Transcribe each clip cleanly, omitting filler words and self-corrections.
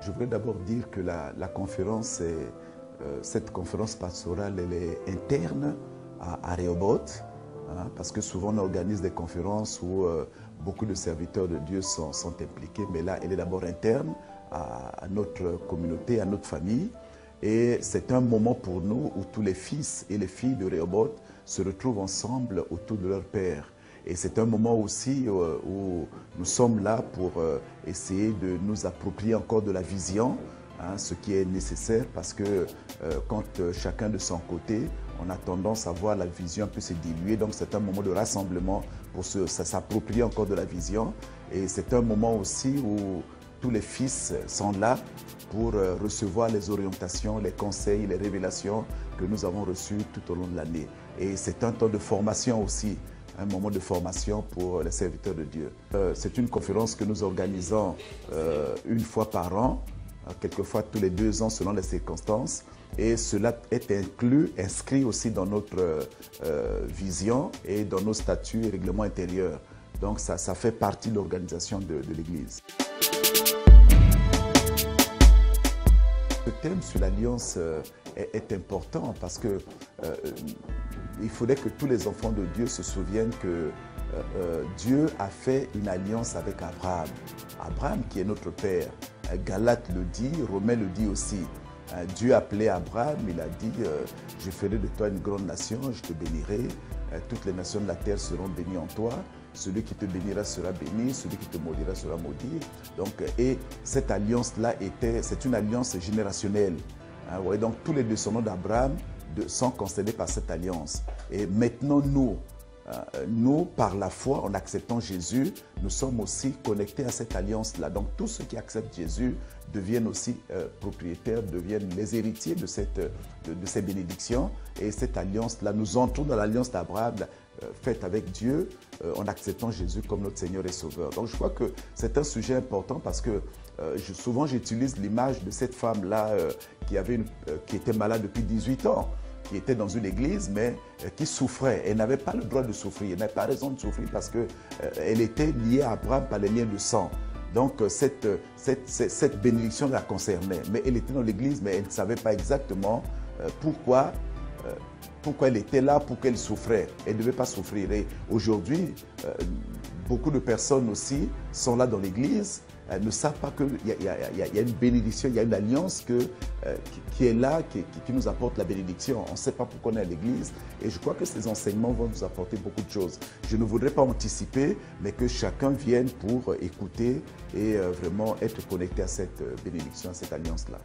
Je voudrais d'abord dire que la conférence, cette conférence pastorale, elle est interne à Rehoboth, parce que souvent on organise des conférences où beaucoup de serviteurs de Dieu sont impliqués, mais là, elle est d'abord interne à notre communauté, à notre famille. Et c'est un moment pour nous où tous les fils et les filles de Rehoboth se retrouvent ensemble autour de leur Père. Et c'est un moment aussi où nous sommes là pour essayer de nous approprier encore de la vision, ce qui est nécessaire parce que quand chacun de son côté, on a tendance à voir la vision un peu se diluer. Donc c'est un moment de rassemblement pour s'approprier encore de la vision. Et c'est un moment aussi où tous les fils sont là pour recevoir les orientations, les conseils, les révélations que nous avons reçues tout au long de l'année. Et c'est un temps de formation aussi, un moment de formation pour les serviteurs de Dieu. C'est une conférence que nous organisons une fois par an, quelquefois tous les 2 ans selon les circonstances. Et cela est inscrit aussi dans notre vision et dans nos statuts et règlements intérieurs. Donc ça fait partie de l'organisation de l'Église. Le thème sur l'alliance est important parce que il faudrait que tous les enfants de Dieu se souviennent que Dieu a fait une alliance avec Abraham. Abraham qui est notre père. Galates le dit, Romains le dit aussi. Dieu a appelé Abraham, il a dit « Je ferai de toi une grande nation, je te bénirai, toutes les nations de la terre seront bénies en toi. Celui qui te bénira sera béni, celui qui te maudira sera maudit. » Donc, et cette alliance-là, c'est une alliance générationnelle. Ouais, donc tous les descendants d'Abraham sont concernés par cette alliance. Et maintenant, nous, par la foi, en acceptant Jésus, nous sommes aussi connectés à cette alliance-là. Donc tous ceux qui acceptent Jésus deviennent aussi propriétaires, deviennent les héritiers de ces bénédictions. Et cette alliance-là, nous entrons dans l'alliance d'Abraham faite avec Dieu en acceptant Jésus comme notre Seigneur et Sauveur. Donc je crois que c'est un sujet important parce que souvent j'utilise l'image de cette femme-là qui était malade depuis 18 ans. Qui était dans une église, mais qui souffrait. Elle n'avait pas le droit de souffrir, elle n'avait pas raison de souffrir parce qu'elle était liée à Abraham par les liens de sang. Donc cette bénédiction la concernait. Mais elle était dans l'église, mais elle ne savait pas exactement pourquoi elle était là, pourquoi elle souffrait. Elle ne devait pas souffrir. Et aujourd'hui, beaucoup de personnes aussi sont là dans l'église, ne savent pas qu'il y a une bénédiction, il y a une alliance qui est là, qui nous apporte la bénédiction. On ne sait pas pourquoi on est à l'église. Et je crois que ces enseignements vont nous apporter beaucoup de choses. Je ne voudrais pas anticiper, mais que chacun vienne pour écouter et vraiment être connecté à cette bénédiction, à cette alliance-là.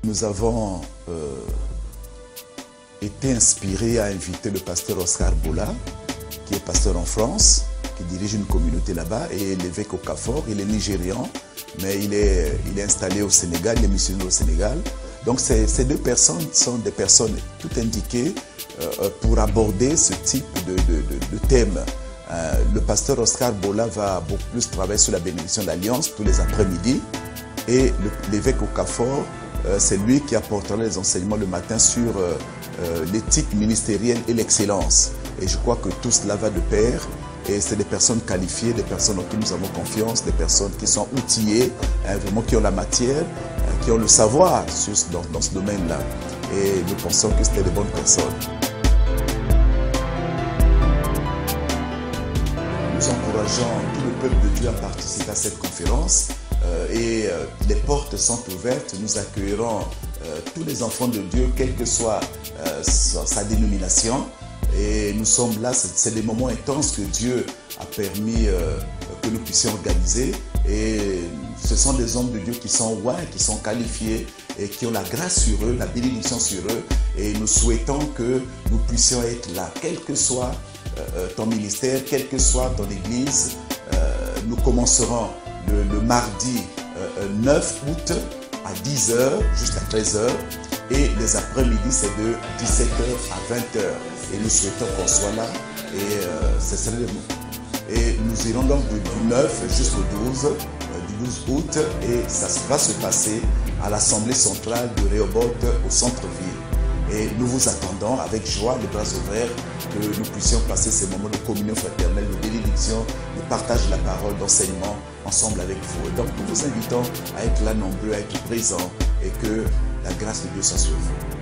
Nous avons été inspirés à inviter le pasteur Oscar Bola, qui est pasteur en France, qui dirige une communauté là-bas, et l'évêque Okafor, il est nigérian, mais il est installé au Sénégal, il est missionnaire au Sénégal. Donc ces 2 personnes sont des personnes tout indiquées pour aborder ce type de thème. Le pasteur Oscar Bola va beaucoup plus travailler sur la bénédiction de l'Alliance tous les après-midi, et l'évêque Okafor, c'est lui qui apportera les enseignements le matin sur l'éthique ministérielle et l'excellence. Et je crois que tout cela va de pair. Et c'est des personnes qualifiées, des personnes en qui nous avons confiance, des personnes qui sont outillées, vraiment qui ont la matière, qui ont le savoir dans ce domaine-là. Et nous pensons que c'était de bonnes personnes. Nous encourageons tout le peuple de Dieu à participer à cette conférence. Et les portes sont ouvertes. Nous accueillerons tous les enfants de Dieu, quelle que soit sa dénomination. Et nous sommes là, c'est des moments intenses que Dieu a permis que nous puissions organiser. Et ce sont des hommes de Dieu qui sont qui sont qualifiés et qui ont la grâce sur eux, la bénédiction sur eux. Et nous souhaitons que nous puissions être là, quel que soit ton ministère, quelle que soit ton église. Nous commencerons le mardi 9 août à 10h jusqu'à 13h. Et les après-midi, c'est de 17h à 20h. Et nous souhaitons qu'on soit là. Et ce serait le mot. Et nous irons donc du 9 jusqu'au 12 août. Et ça va se passer à l'Assemblée centrale de Rehoboth au centre-ville. Et nous vous attendons avec joie, les bras ouverts, que nous puissions passer ces moments de communion fraternelle, de bénédiction, de partage de la parole, d'enseignement ensemble avec vous. Et donc nous vous invitons à être là nombreux, à être présents et que la grâce de Dieu soit sur vous.